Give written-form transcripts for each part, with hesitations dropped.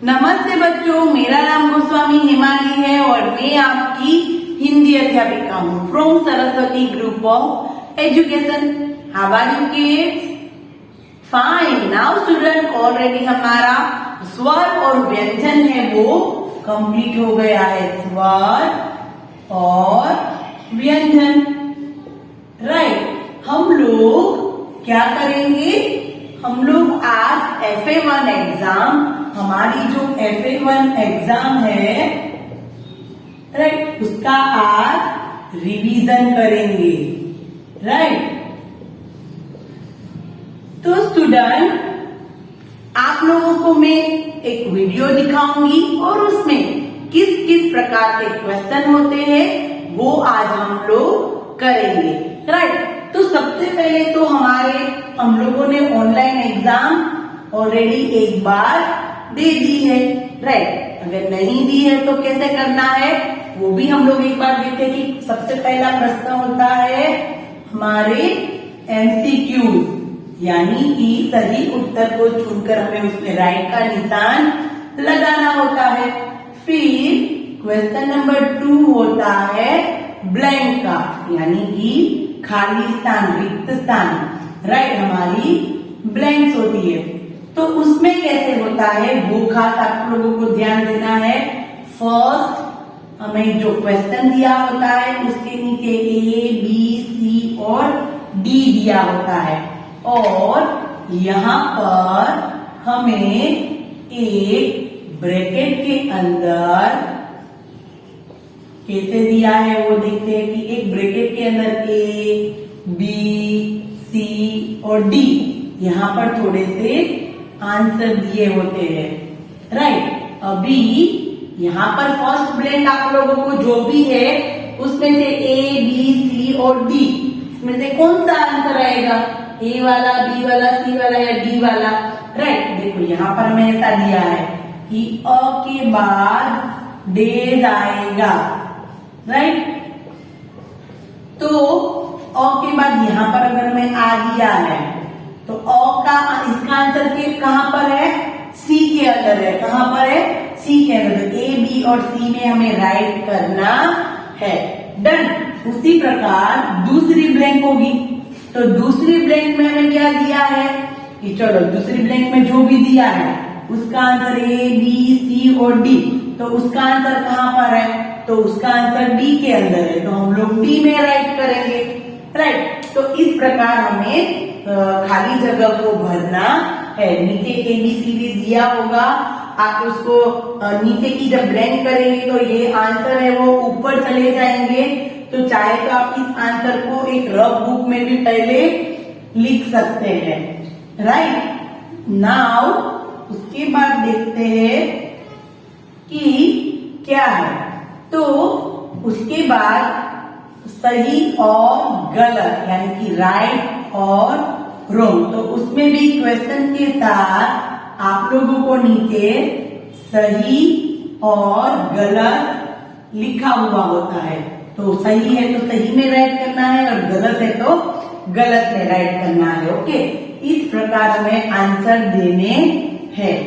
नमस्ते बच्चों, मेरा नाम गोस्वामी हिमानी है और मैं आपकी हिंदी अध्यापिका हूँ from Saraswati group of education. How are you kids? Fine. Now student, already हमारा स्वर और व्यंजन है वो कंप्लीट हो गया है। स्वर और व्यंजन, राइट। हम लोग क्या करेंगे? हम लोग आज FA1 एग्जाम, हमारी जो FA1 एग्जाम है, राइट, उसका आज रिवीजन करेंगे, राइट। तो स्टूडेंट, आप लोगों को मैं एक वीडियो दिखाऊंगी और उसमें किस किस प्रकार के क्वेश्चन होते हैं वो आज हम लोग करेंगे, राइट। तो सबसे पहले तो हम लोगों ने ऑनलाइन एग्जाम ऑलरेडी एक बार दे दी है, राइट। अगर नहीं दी है तो कैसे करना है वो भी हम लोग एक बार देखते हैं कि सबसे पहला प्रश्न होता है हमारे MCQ, यानी कि सही उत्तर को चुनकर हमें उसमें राइट का निशान लगाना होता है। फिर क्वेश्चन नंबर 2 होता है ब्लैंक का, यानी कि खाली स्थान, रिक्त स्थान, राइट, हमारी ब्लैंक्स होती है। तो उसमें कैसे होता है वो खास आप लोगों को ध्यान देना है। फर्स्ट हमें जो क्वेश्चन दिया होता है उसके नीचे A, B, C और D दिया होता है और यहाँ पर हमें एक ब्रैकेट के अंदर कैसे दिया है वो देखते हैं कि एक ब्रैकेट के अंदर A, B, C और D यहाँ पर थोड़े से आंसर दिए होते हैं, राइट। अभी यहाँ पर फर्स्ट ब्लैंक आप लोगों को जो भी है उसमें से A, B, C और D, इसमें से कौन सा आंसर आएगा? A वाला, B वाला, C वाला या D वाला, राइट। देखो यहाँ पर हमें ऐसा दिया है कि अ के बाद डेज आएगा, राइट। तो अ के बाद यहाँ पर अगर हमें आ दिया है तो अ का इसका आंसर कहाँ पर है? C के अंदर है। कहाँ पर है? C के अंदर। A, B और C में हमें राइट करना है। डन। उसी प्रकार दूसरी ब्लैंक होगी, तो दूसरी ब्लैंक में हमें क्या दिया है कि चलो दूसरी ब्लैंक में जो भी दिया है उसका आंसर A, B, C और D, तो उसका आंसर कहाँ पर है? तो उसका आंसर D के अंदर है, तो हम लोग D में राइट करेंगे, राइट। तो इस प्रकार हमें खाली जगह को भरना है। नीचे ABCD दिया होगा, आप उसको नीचे की जब ब्लैंक करेंगे तो ये आंसर है वो ऊपर चले जाएंगे। तो चाहे तो आप इस आंसर को एक रफ बुक में भी पहले लिख सकते हैं, राइट। नाउ उसके बाद देखते हैं कि क्या है। तो उसके बाद सही और गलत, यानी कि राइट और रॉन्ग, तो उसमें भी क्वेश्चन के साथ आप लोगों को नीचे सही और गलत लिखा हुआ होता है। तो सही है तो सही में राइट करना है और गलत है तो गलत में राइट करना है, ओके। इस प्रकार हमें आंसर देने हैं।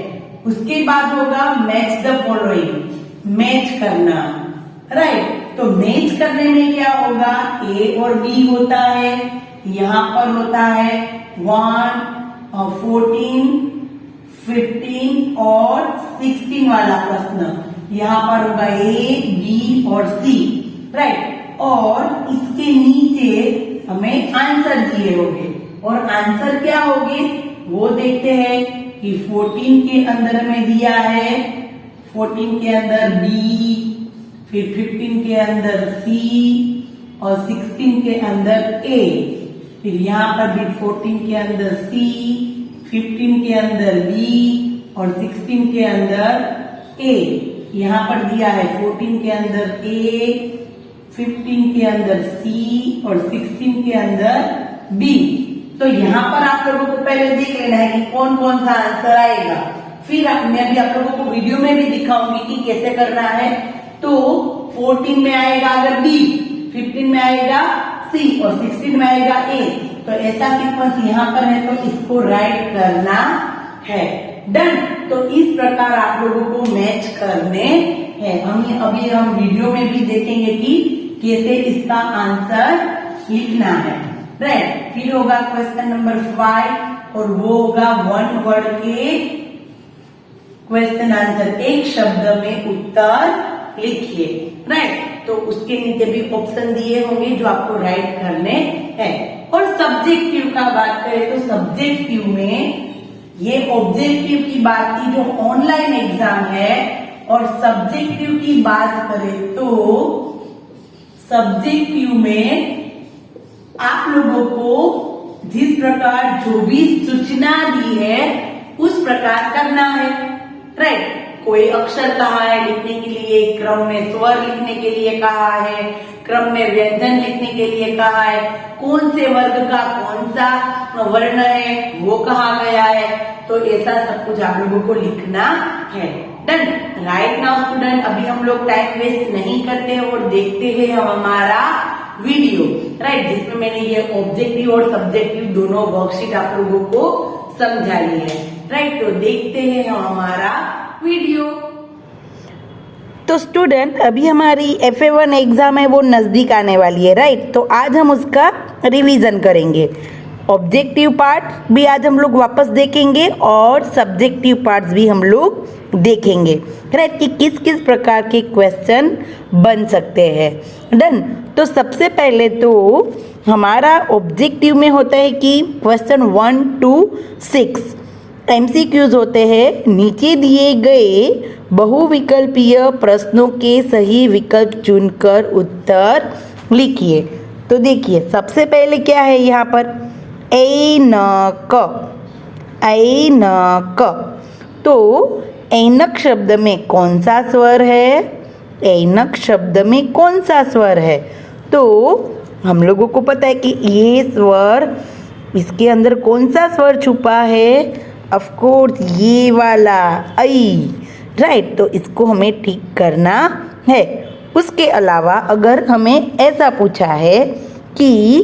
उसके बाद होगा मैच द फॉलोइंग, मैच करना, राइट। तो मैच करने में क्या होगा? A और B होता है, यहाँ पर होता है 1, 14, 15 और 16 वाला प्रश्न, यहाँ पर होगा A, B और C, राइट। और इसके नीचे हमें आंसर दिए होंगे और आंसर क्या होगे वो देखते हैं कि 14 के अंदर हमें दिया है, 14 के अंदर B, फिर 15 के अंदर C और 16 के अंदर A, फिर यहाँ पर भी 14 के अंदर C, 15 के अंदर B और 16 के अंदर A। यहाँ पर दिया है 14 के अंदर A, 15 के अंदर C और 16 के अंदर B। तो यहाँ पर आप लोगों को पहले देख लेना है कि कौन कौन सा आंसर आएगा। फिर मैं भी आप लोगों को वीडियो में भी दिखाऊंगी कि कैसे करना है। तो 14 में आएगा अगर B, 15 में आएगा C और 16 में आएगा A। तो ऐसा सीक्वेंस यहाँ पर है तो इसको राइट करना है। डन। तो इस प्रकार आप लोगों को मैच करने हैं। अभी हम वीडियो में भी देखेंगे कि कैसे इसका आंसर लिखना है। राइट, फिर होगा क्वेश्चन नंबर 5 और वो होगा वन वर्ड के क्वेश्चन आंसर, एक शब्द में उत्तर लिखिए। राइट, तो उसके नीचे भी ऑप्शन दिए होंगे जो आपको राइट करने हैं। और सब्जेक्टिव का बात करें तो सब्जेक्टिव में ये ऑब्जेक्टिव की बात की जो ऑनलाइन एग्जाम है, और सब्जेक्टिव की बात करें तो सब्जेक्टिव में आप लोगों को जिस प्रकार जो भी सूचना दी है उस प्रकार करना है। राइट, कोई अक्षर कहा है लिखने के लिए, क्रम में स्वर लिखने के लिए कहा है, क्रम में व्यंजन लिखने के लिए कहा है, कौन से वर्ग का कौन सा वर्ण है वो कहा गया है, तो ऐसा सब कुछ आप लोगों को लिखना है। डन। राइट नाउ स्टूडेंट, अभी हम लोग टाइम वेस्ट नहीं करते और देखते हैं हमारा वीडियो। राइट, जिसमें मैंने ये ऑब्जेक्टिव और सब्जेक्टिव दोनों वर्कशीट आप लोगों को समझाई है। राइट, तो देखते हैं हमारा वीडियो। तो स्टूडेंट, अभी हमारी FA1 एग्जाम है वो नजदीक आने वाली है। राइट, तो आज हम उसका रिवीजन करेंगे। ऑब्जेक्टिव पार्ट भी आज हम लोग वापस देखेंगे और सब्जेक्टिव पार्ट्स भी हम लोग देखेंगे। राइट, कि किस किस प्रकार के क्वेश्चन बन सकते हैं। डन। तो सबसे पहले तो हमारा ऑब्जेक्टिव में होता है कि क्वेश्चन 1 to 6 MCQs होते हैं। नीचे दिए गए बहुविकल्पीय प्रश्नों के सही विकल्प चुनकर उत्तर लिखिए। तो देखिए, सबसे पहले क्या है यहाँ पर, ऐनक। ऐनक, तो ऐनक शब्द में कौन सा स्वर है? ऐनक शब्द में कौन सा स्वर है? तो हम लोगों को पता है कि ये स्वर, इसके अंदर कौन सा स्वर छुपा है? ऑफ कोर्स ये वाला ऐ। राइट, तो इसको हमें ठीक करना है। उसके अलावा अगर हमें ऐसा पूछा है कि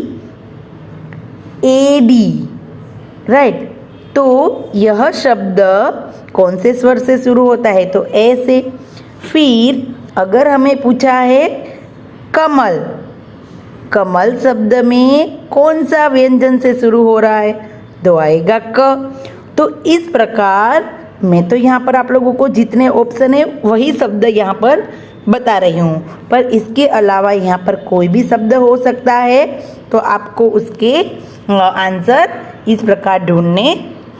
एडी, राइट, तो यह शब्द कौन से स्वर से शुरू होता है? तो ए से। फिर अगर हमें पूछा है कमल, कमल शब्द में कौन सा व्यंजन से शुरू हो रहा है? तो आएगा क। तो इस प्रकार मैं तो यहाँ पर आप लोगों को जितने ऑप्शन है वही शब्द यहाँ पर बता रही हूँ, पर इसके अलावा यहाँ पर कोई भी शब्द हो सकता है, तो आपको उसके आंसर इस प्रकार ढूंढने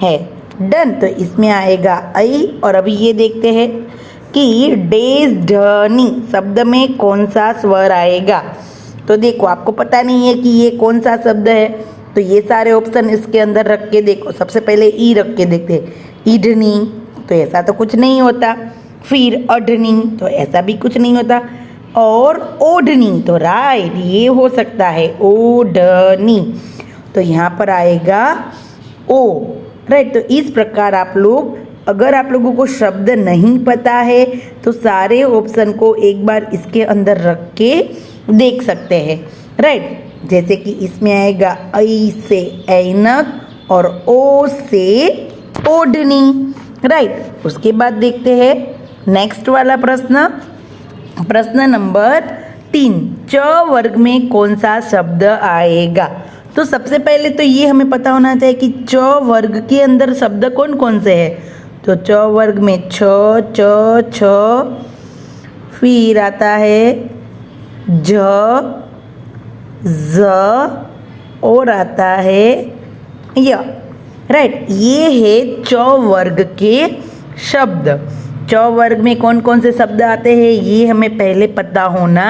हैं। डन। तो इसमें आएगा ऐ। और अभी ये देखते हैं कि डेज ढनी शब्द में कौन सा स्वर आएगा। तो देखो, आपको पता नहीं है कि ये कौन सा शब्द है, तो ये सारे ऑप्शन इसके अंदर रख के देखो। सबसे पहले ई रख के देखते, ईडनी, तो ऐसा तो कुछ नहीं होता। फिर अडनी, तो ऐसा भी कुछ नहीं होता। और ओढ़नी, तो राइट, ये हो सकता है ओढ़नी, तो यहाँ पर आएगा ओ। राइट, तो इस प्रकार आप लोग, अगर आप लोगों को शब्द नहीं पता है तो सारे ऑप्शन को एक बार इसके अंदर रख के देख सकते हैं। राइट, जैसे कि इसमें आएगा ऐ से ऐनक और ओ से ओढ़नी। राइट, उसके बाद देखते हैं नेक्स्ट वाला प्रश्न। प्रश्न नंबर 3, च वर्ग में कौन सा शब्द आएगा? तो सबसे पहले तो ये हमें पता होना चाहिए कि च वर्ग के अंदर शब्द कौन कौन से हैं। तो च वर्ग में छ, च, छ, फिर आता है झ, ज, और आता है य। राइट, ये है च वर्ग के शब्द। च वर्ग में कौन कौन से शब्द आते हैं ये हमें पहले पता होना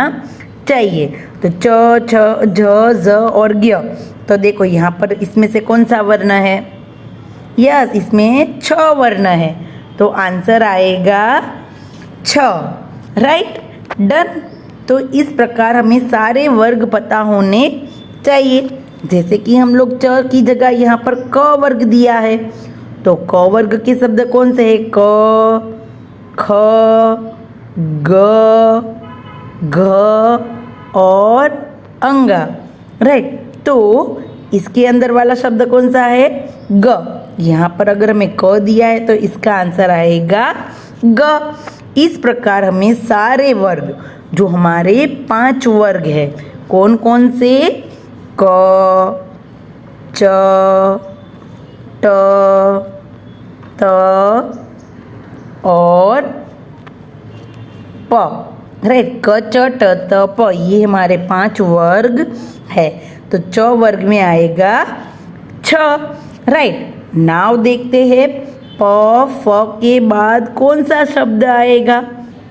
चाहिए। तो च, छ, झ, ज और ज्ञ। तो देखो यहाँ पर इसमें से कौन सा वर्ण है? यस, इसमें छ वर्ण है, तो आंसर आएगा छ। Right, done. तो इस प्रकार हमें सारे वर्ग पता होने चाहिए। जैसे कि हम लोग च की जगह यहाँ पर क वर्ग दिया है, तो क वर्ग के शब्द कौन से है? क, ख, ग, घ और अंगा। राइट, तो इसके अंदर वाला शब्द कौन सा है? ग। यहाँ पर अगर हमें क दिया है तो इसका आंसर आएगा ग। इस प्रकार हमें सारे वर्ग, जो हमारे 5 वर्ग है, कौन कौन से, क, च, ट, त और प, राइट, क, च, ट, त, प, ये हमारे 5 वर्ग है। तो च वर्ग में आएगा 6, राइट। नाउ देखते हैं प फ के बाद कौन सा शब्द आएगा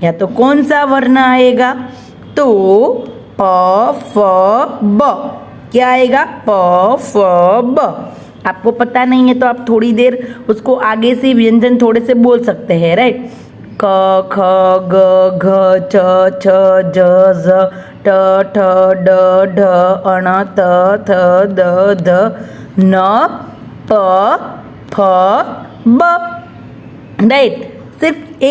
या तो कौन सा वर्ण आएगा। तो प फ ब, क्या आएगा, प फ ब। आपको पता नहीं है तो आप थोड़ी देर उसको आगे से व्यंजन थोड़े से बोल सकते हैं, राइट। क ख ग घ छ छ ज झ ट ठ ड ढ अण त थ द ध न प फ ब, राइट। सिर्फ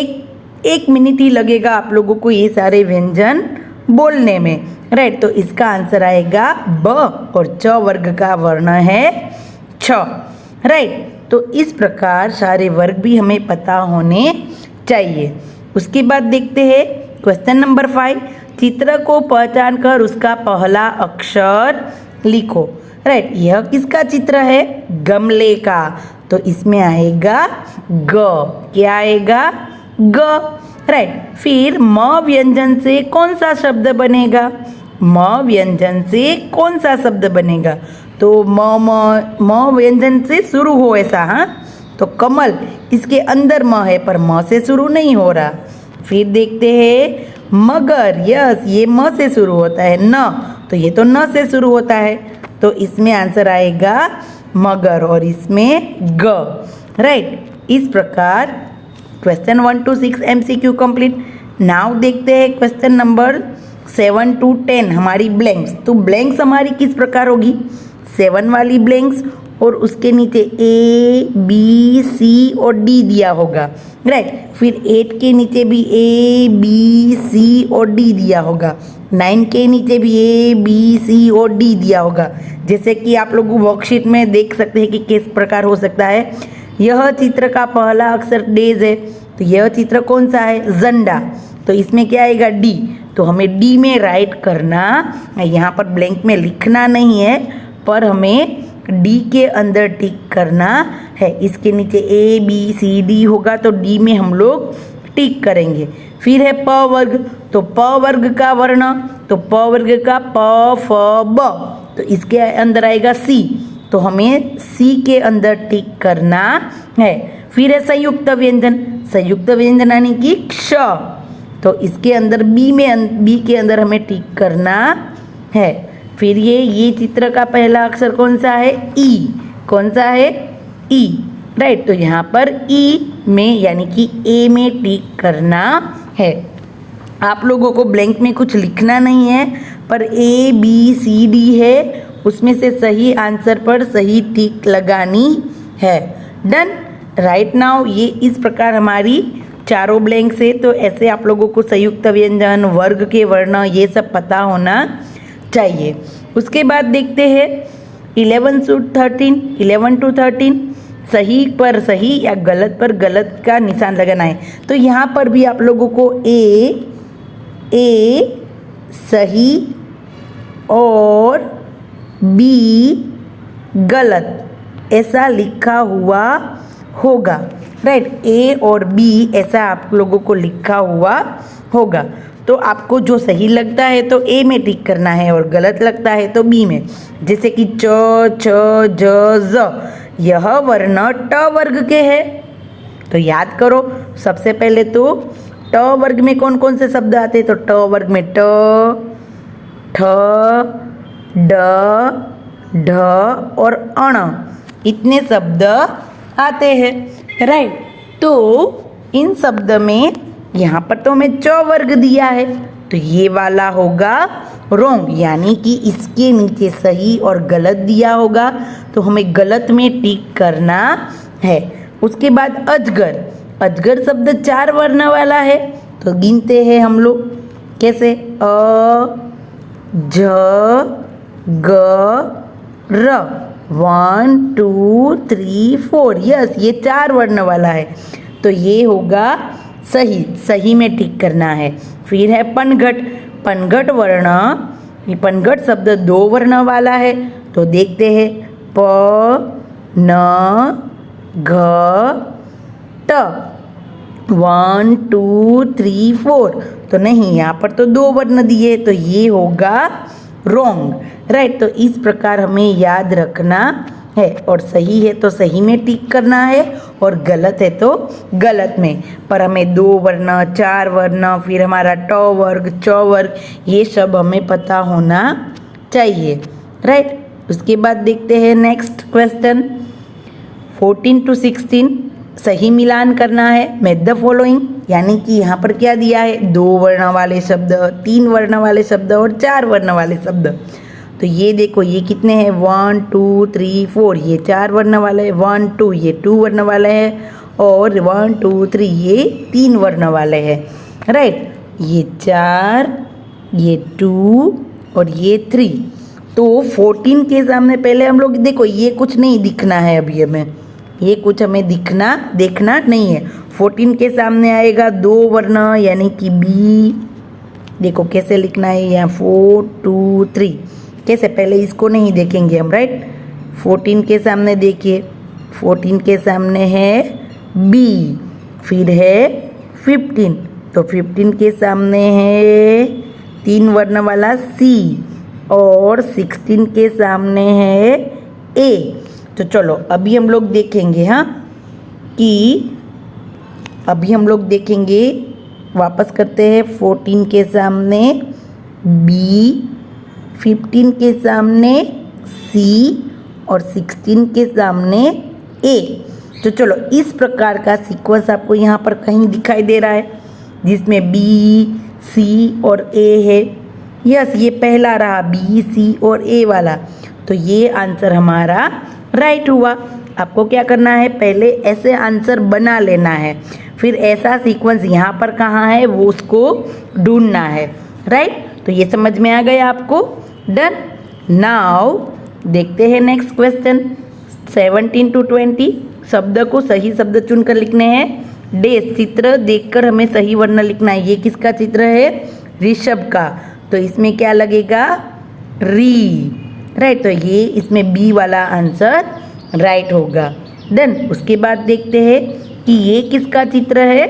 एक मिनट ही लगेगा आप लोगों को ये सारे व्यंजन बोलने में, राइट। तो इसका आंसर आएगा ब और च वर्ग का वर्ण है छ, राइट। तो इस प्रकार सारे वर्ग भी हमें पता होने चाहिए। उसके बाद देखते हैं क्वेश्चन नंबर 5, चित्र को पहचान कर उसका पहला अक्षर लिखो, राइट। यह किसका चित्र है, गमले का, तो इसमें आएगा ग, क्या आएगा, ग, राइट। फिर म व्यंजन से कौन सा शब्द बनेगा, म व्यंजन से कौन सा शब्द बनेगा, तो म व्यंजन से शुरू हो ऐसा, हाँ, तो कमल, इसके अंदर म है पर म से शुरू नहीं हो रहा। फिर देखते हैं मगर, यस, ये म से शुरू होता है, न, तो ये तो न से शुरू होता है, तो इसमें आंसर आएगा मगर और इसमें ग, राइट। इस प्रकार question 1 to 6 MCQ complete. Now देखते हैं क्वेश्चन नंबर 7 to 10 हमारी ब्लैंक्स। तो ब्लैंक्स हमारी किस प्रकार होगी, 7 वाली ब्लैंक्स और उसके नीचे A B C और D दिया होगा, राइट। फिर 8 के नीचे भी A B C और D दिया होगा, 9 के नीचे भी A B C और D दिया होगा। जैसे कि आप लोग वर्कशीट में देख सकते हैं कि किस प्रकार हो सकता है। यह चित्र का पहला अक्षर डेज है, तो यह चित्र कौन सा है, झंडा, तो इसमें क्या आएगा, डी। तो हमें डी में राइट करना, यहाँ पर ब्लैंक में लिखना नहीं है पर हमें डी के अंदर टिक करना है। इसके नीचे ए बी सी डी होगा तो डी में हम लोग टिक करेंगे। फिर है प वर्ग, तो प वर्ग का वर्ण, तो प वर्ग का प फ ब, तो इसके अंदर आएगा सी, तो हमें सी के अंदर टिक करना है। फिर है संयुक्त व्यंजन, संयुक्त व्यंजन यानी कि क्ष, तो इसके अंदर बी के अंदर हमें टिक करना है। फिर ये चित्र का पहला अक्षर कौन सा है, ई, कौन सा है, ई, राइट। तो यहाँ पर ई में यानी कि ए में टिक करना है। आप लोगों को ब्लैंक में कुछ लिखना नहीं है पर ए बी सी डी है, उसमें से सही आंसर पर सही टिक लगानी है। Done, right. नाउ ये इस प्रकार हमारी चारों ब्लैंक से, तो ऐसे आप लोगों को संयुक्त व्यंजन, वर्ग के वर्ण, ये सब पता होना चाहिए। उसके बाद देखते हैं 11 to 13 सही पर सही या गलत पर गलत का निशान लगाना है। तो यहाँ पर भी आप लोगों को ए सही और बी गलत ऐसा लिखा हुआ होगा, राइट। ए और बी ऐसा आप लोगों को लिखा हुआ होगा। तो आपको जो सही लगता है तो ए में टिक करना है और गलत लगता है तो बी में। जैसे कि च छ ज ज, यह वर्ण ट वर्ग के है, तो याद करो सबसे पहले तो ट वर्ग में कौन कौन से शब्द आते हैं, तो ट वर्ग में ट, ठ, ड, ढ और अण, इतने शब्द आते हैं, राइट। तो इन शब्द में यहाँ पर तो हमें च वर्ग दिया है, तो ये वाला होगा रॉन्ग, यानी कि इसके नीचे सही और गलत दिया होगा, तो हमें गलत में टिक करना है। उसके बाद अजगर, अजगर शब्द 4 वर्ण वाला है, तो गिनते हैं हम लोग कैसे, अ, ज, ग, र, 1 2 3 4, यस ये 4 वर्ण वाला है, तो ये होगा सही, सही में टिक करना है। फिर है पनघट, पनघट वर्ण, ये पनघट शब्द 2 वर्ण वाला है, तो देखते हैं प न घ ट, 1 2 3 4, तो नहीं यहाँ पर तो 2 वर्ण दिए, तो ये होगा रॉन्ग, राइट। तो इस प्रकार हमें याद रखना है, और सही है तो सही में टिक करना है, और गलत है तो गलत में। पर हमें 2 वर्ण, 4 वर्ण, फिर हमारा ट वर्ग, च वर्ग, ये सब हमें पता होना चाहिए, राइट। उसके बाद देखते हैं नेक्स्ट क्वेश्चन 14 to 16, सही मिलान करना है। मैच द फॉलोइंग, यानी कि यहाँ पर क्या दिया है, 2 वर्ण वाले शब्द, 3 वर्ण वाले शब्द और 4 वर्ण वाले शब्द। तो ये देखो ये कितने हैं, 1 2 3 4, ये 4 वर्ण वाले है, 1 2 ये 2 वर्ण वाले है, और 1 2 3 ये 3 वर्ण वाले हैं, राइट। ये 4, ये 2 और ये 3। तो 14 के सामने पहले हम लोग देखो ये कुछ नहीं दिखना है, अभी हमें ये कुछ हमें देखना नहीं है। 14 के सामने आएगा 2 वर्ण, यानी कि बी, देखो कैसे लिखना है यहाँ 4 2 3, कैसे, पहले इसको नहीं देखेंगे हम, राइट। 14 के सामने देखिए, 14 के सामने है बी, फिर है 15, तो 15 के सामने है 3 वर्ण वाला सी, और 16 के सामने है ए। तो चलो अभी हम लोग देखेंगे, हाँ, कि अभी हम लोग देखेंगे, वापस करते हैं। 14 के सामने बी, 15 के सामने सी, और 16 के सामने ए। तो चलो इस प्रकार का सीक्वेंस आपको यहाँ पर कहीं दिखाई दे रहा है, जिसमें बी, सी और ए है। यस, ये पहला रहा बी, सी और ए वाला, तो ये आंसर हमारा राइट हुआ। आपको क्या करना है, पहले ऐसे आंसर बना लेना है, फिर ऐसा सीक्वेंस यहाँ पर कहाँ है वो उसको ढूंढना है, राइट। तो ये समझ में आ गया आपको, डन। नाउ देखते हैं नेक्स्ट क्वेश्चन 17 to 20। शब्द को सही शब्द चुनकर लिखने हैं। डेस, चित्र देखकर हमें सही वर्ण लिखना है। ये किसका चित्र है, ऋषभ का, तो इसमें क्या लगेगा, री, राइट। तो ये इसमें बी वाला आंसर राइट होगा, डन। उसके बाद देखते हैं कि ये किसका चित्र है,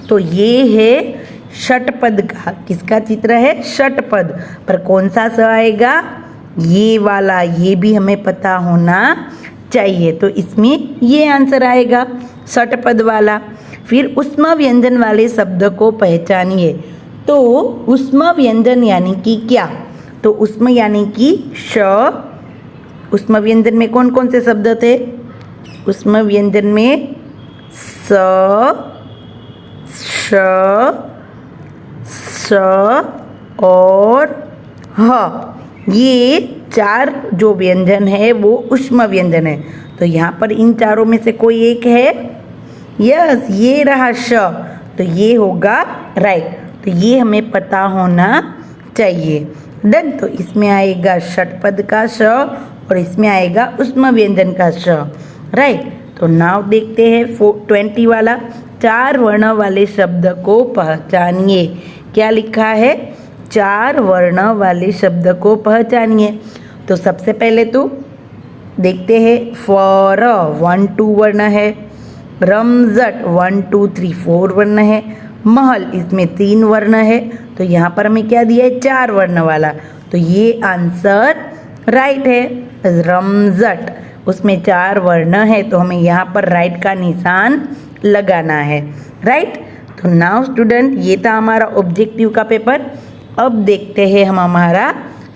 तो ये है षटपद का। किसका चित्र है, षटपद, पर कौन सा स आएगा, ये वाला, ये भी हमें पता होना चाहिए। तो इसमें ये आंसर आएगा षटपद वाला। फिर उष्म व्यंजन वाले शब्द को पहचानिए। तो उष्म व्यंजन यानी कि क्या, तो उष्म यानी कि श। उष्म व्यंजन में कौन कौन से शब्द थे, उष्म व्यंजन में स, श, स और ह, ये 4 जो व्यंजन है वो उष्म व्यंजन है। तो यहाँ पर इन चारों में से कोई एक है, यस, ये रहा श, तो ये होगा राइट। तो ये हमें पता होना चाहिए, डन। तो इसमें आएगा षटपद का श और इसमें आएगा उष्म व्यंजन का श, राइट। तो नाउ देखते हैं 20 वाला, 4 वर्ण वाले शब्द को पहचानिए। क्या लिखा है, 4 वर्ण वाले शब्द को पहचानिए। तो सबसे पहले तो देखते हैं फर 1 2 वर्ण है, रमजट 1 2 3 4 वर्ण है, महल इसमें 3 वर्ण है। तो यहाँ पर हमें क्या दिया है, 4 वर्ण वाला, तो ये आंसर राइट है। रमजट उसमें 4 वर्ण है, तो हमें यहाँ पर राइट का निशान लगाना है, राइट। तो नाउ स्टूडेंट, ये था हमारा ऑब्जेक्टिव का पेपर। अब देखते हैं हम हमारा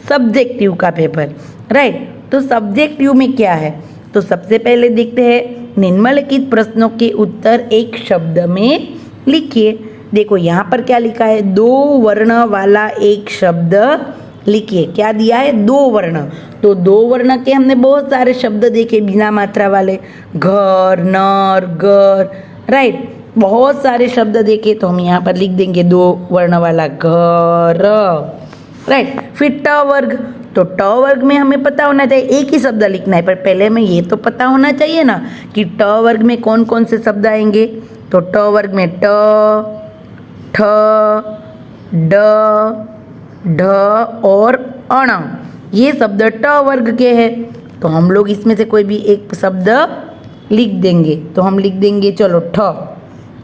सब्जेक्टिव का पेपर, राइट। तो सब्जेक्टिव में क्या है, तो सबसे पहले देखते हैं निम्नलिखित प्रश्नों के उत्तर एक शब्द में लिखिए। देखो यहाँ पर क्या लिखा है, 2 वर्ण वाला एक शब्द लिखिए। क्या दिया है, 2 वर्ण। तो 2 वर्ण के हमने बहुत सारे शब्द देखे बिना मात्रा वाले, घर, नर, घर, राइट, बहुत सारे शब्द देखे। तो हम यहाँ पर लिख देंगे 2 वर्ण वाला घर, राइट। फिर ट वर्ग, तो ट वर्ग में हमें पता होना चाहिए एक ही शब्द लिखना है, पर पहले हमें ये तो पता होना चाहिए ना कि ट वर्ग में कौन कौन से शब्द आएंगे। तो ट वर्ग में ट, ठ, ड, ढ और अण, ये शब्द ट वर्ग के हैं। तो हम लोग इसमें से कोई भी एक शब्द लिख देंगे। तो हम लिख देंगे चलो ठ,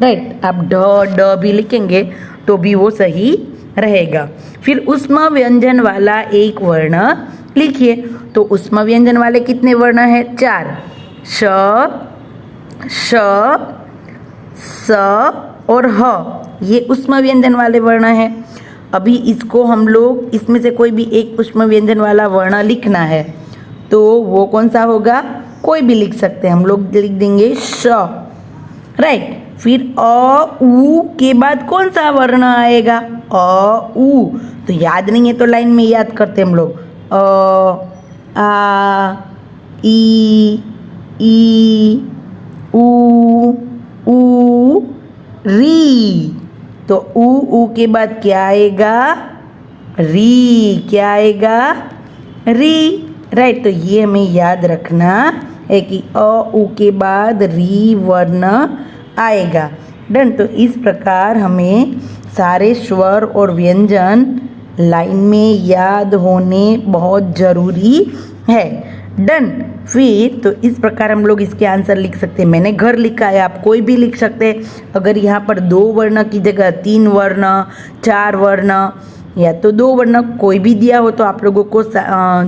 राइट। आप ढ ड भी लिखेंगे तो भी वो सही रहेगा। फिर उष्म व्यंजन वाला एक वर्ण लिखिए। तो उष्म व्यंजन वाले कितने वर्ण हैं? 4, श, श, स और ह, ये उष्म व्यंजन वाले वर्ण हैं। अभी इसको हम लोग इसमें से कोई भी एक उष्म व्यंजन वाला वर्ण लिखना है, तो वो कौन सा होगा? कोई भी लिख सकते हैं, हम लोग लिख देंगे श, राइट। फिर अ उ के बाद कौन सा वर्ण आएगा? अ उ। तो याद नहीं है तो लाइन में याद करते हम लोग, अ, आ, ई, उ, री। तो उ के बाद क्या आएगा? री। क्या आएगा? री, राइट। तो ये हमें याद रखना है कि अ उ के बाद री वर्ण आएगा। डन। तो इस प्रकार हमें सारे स्वर और व्यंजन लाइन में याद होने बहुत ज़रूरी है। डन। फिर तो इस प्रकार हम लोग इसके आंसर लिख सकते हैं। मैंने घर लिखा है, आप कोई भी लिख सकते हैं। अगर यहाँ पर 2 वर्ण की जगह 3 वर्ण, 4 वर्ण या तो 2 वर्ण कोई भी दिया हो तो आप लोगों को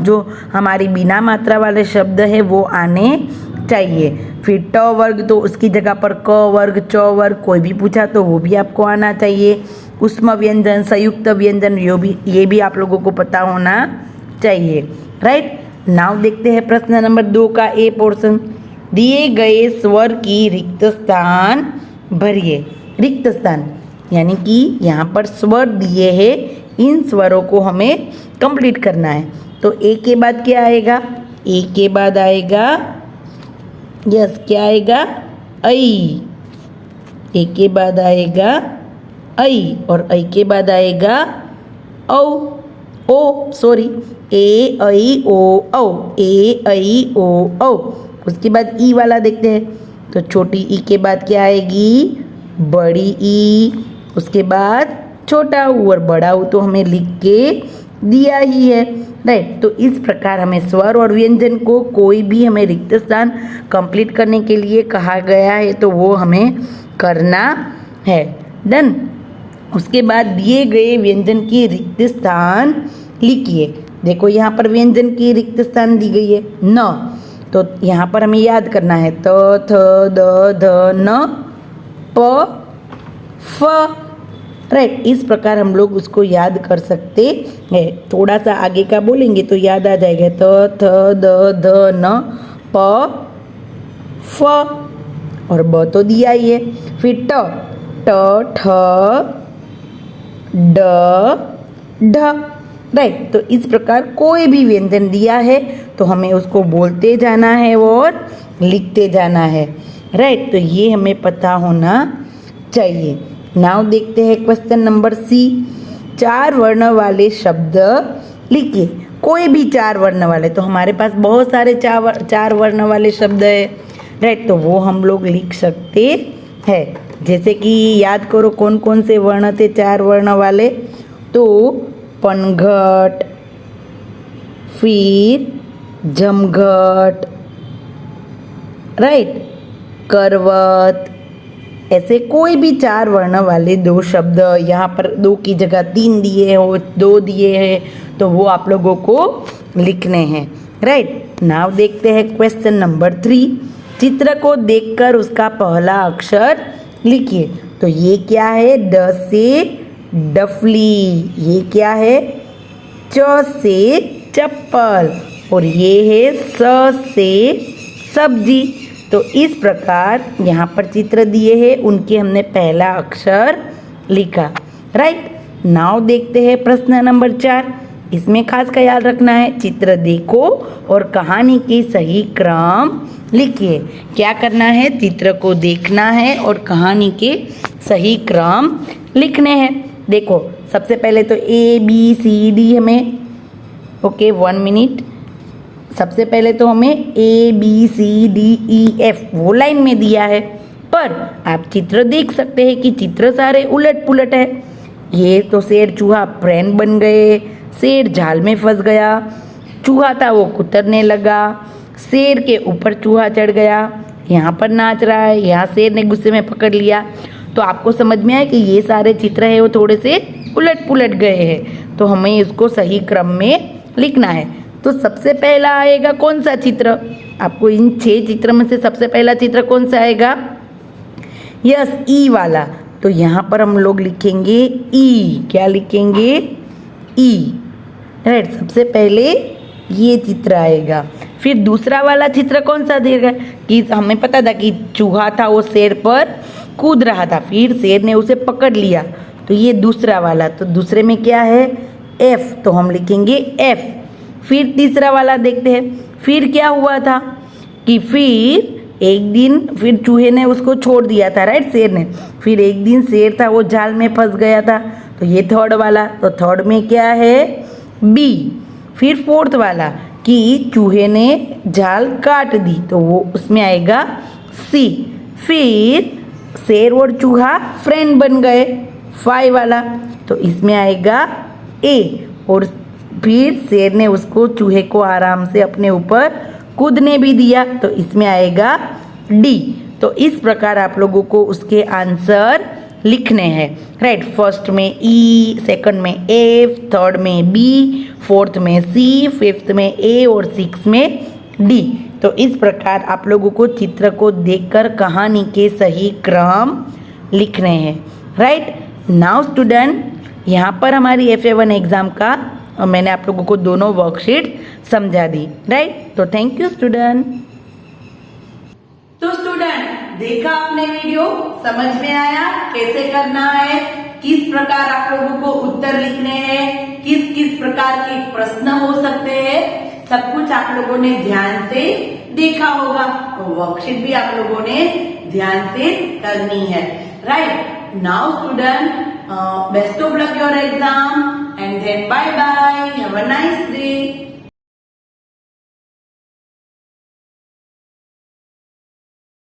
जो हमारी बिना मात्रा वाले शब्द है वो आने चाहिए। फिर ट वर्ग तो उसकी जगह पर क वर्ग, च वर्ग कोई भी पूछा तो वो भी आपको आना चाहिए। उष्म व्यंजन, संयुक्त व्यंजन ये भी आप लोगों को पता होना चाहिए, राइट। नाउ देखते हैं प्रश्न नंबर 2 का ए पोर्शन। दिए गए स्वर की रिक्त स्थान भरिए। रिक्त स्थान यानी कि यहाँ पर स्वर दिए हैं, इन स्वरों को हमें कंप्लीट करना है। तो ए के बाद क्या आएगा? ए के बाद आएगा, यस, क्या आएगा? ऐ। ए के बाद आएगा ऐ और ऐ के बाद आएगा औ। ओ सॉरी, ए ऐ ओ औ, ए ऐ ओ औ। उसके बाद ई वाला देखते हैं। तो छोटी ई के बाद क्या आएगी? बड़ी ई। उसके बाद छोटा ऊ, और बड़ा ऊ तो हमें लिख के दिया ही है, राइट। तो इस प्रकार हमें स्वर और व्यंजन को कोई भी हमें रिक्त स्थान कंप्लीट करने के लिए कहा गया है तो वो हमें करना है। डन। उसके बाद दिए गए व्यंजन की रिक्त स्थान लिखिए। देखो यहाँ पर व्यंजन की रिक्त स्थान दी गई है न, तो यहाँ पर हमें याद करना है त, थ, द, ध, न, प, फ, राइट। इस प्रकार हम लोग उसको याद कर सकते हैं। थोड़ा सा आगे का बोलेंगे तो याद आ जाएगा। त, थ, द, ध, न, प, फ और ब तो दिया ही है। फिर ट, ठ, ड, ढ, राइट। तो इस प्रकार कोई भी व्यंजन दिया है तो हमें उसको बोलते जाना है और लिखते जाना है, राइट। तो ये हमें पता होना चाहिए। नाउ देखते हैं क्वेश्चन नंबर सी। 4 वर्ण वाले शब्द लिखिए। कोई भी 4 वर्ण वाले, तो हमारे पास बहुत सारे 4 वर्ण वाले शब्द है, राइट। तो वो हम लोग लिख सकते हैं। जैसे कि याद करो कौन कौन से वर्ण थे 4 वर्ण वाले। तो पनघट, फिर जमघट, राइट, करवत, ऐसे कोई भी 4 वर्ण वाले 2 शब्द, यहाँ पर 2 की जगह 3 दिए हो, 2 दिए हैं तो वो आप लोगों को लिखने हैं, राइट। नाउ देखते हैं क्वेश्चन नंबर 3। चित्र को देखकर उसका पहला अक्षर लिखिए। तो ये क्या है? ड से डफली। ये क्या है? च से चप्पल। और ये है स से सब्जी। तो इस प्रकार यहाँ पर चित्र दिए हैं, उनके हमने पहला अक्षर लिखा, राइट। नाउ देखते हैं प्रश्न नंबर 4। इसमें खास ख्याल रखना है, चित्र देखो और कहानी के सही क्रम लिखिए। क्या करना है? चित्र को देखना है और कहानी के सही क्रम लिखने हैं। देखो सबसे पहले तो A B C D हमें ओके 1 मिनट। सबसे पहले तो हमें ABCDEF वो लाइन में दिया है, पर आप चित्र देख सकते हैं कि चित्र सारे उलट पुलट है। ये तो शेर चूहा फ्रेंड बन गए, शेर जाल में फंस गया, चूहा था वो कुतरने लगा, शेर के ऊपर चूहा चढ़ गया, यहाँ पर नाच रहा है, यहाँ शेर ने गुस्से में पकड़ लिया। तो आपको समझ में आया कि ये सारे चित्र है वो थोड़े से उलट पुलट गए हैं, तो हमें इसको सही क्रम में लिखना है। तो सबसे पहला आएगा कौन सा चित्र? आपको इन 6 चित्र में से सबसे पहला चित्र कौन सा आएगा? यस, ई वाला। तो यहाँ पर हम लोग लिखेंगे ई। क्या लिखेंगे? ई। राइट, सबसे पहले ये चित्र आएगा। फिर दूसरा वाला चित्र कौन सा देगा? कि हमें पता था कि चूहा था वो शेर पर कूद रहा था, फिर शेर ने उसे पकड़ लिया, तो ये दूसरा वाला। तो दूसरे में क्या है? एफ, तो हम लिखेंगे एफ। फिर तीसरा वाला देखते हैं। फिर क्या हुआ था कि फिर एक दिन फिर चूहे ने उसको छोड़ दिया था, राइट, शेर ने। फिर एक दिन शेर था वो जाल में फंस गया था, तो ये थर्ड वाला। तो थर्ड में क्या है? बी। फिर फोर्थ वाला कि चूहे ने जाल काट दी, तो वो उसमें आएगा सी। फिर शेर और चूहा फ्रेंड बन गए, 5 वाला, तो इसमें आएगा ए। और फिर शेर ने उसको चूहे को आराम से अपने ऊपर कूदने भी दिया, तो इसमें आएगा डी। तो इस प्रकार आप लोगों को उसके आंसर लिखने हैं, राइट। फर्स्ट में ई, सेकंड में एफ, थर्ड में बी, फोर्थ में सी, फिफ्थ में ए और 6 में डी। तो इस प्रकार आप लोगों को चित्र को देखकर कहानी के सही क्रम लिखने हैं, राइट। नाउ स्टूडेंट, यहाँ पर हमारी FA1 एग्जाम का मैंने आप लोगों को दोनों वर्कशीट समझा दी, राइट। तो थैंक यू स्टूडेंट। तो स्टूडेंट, देखा आपने वीडियो? समझ में आया कैसे करना है, किस प्रकार आप लोगों को उत्तर लिखने हैं, किस किस प्रकार के प्रश्न हो सकते हैं, सब कुछ आप लोगों ने ध्यान से देखा होगा। तो वर्कशीट भी आप लोगों ने ध्यान से करनी है, right. Now student, best of luck your exam and then bye bye, have a nice day.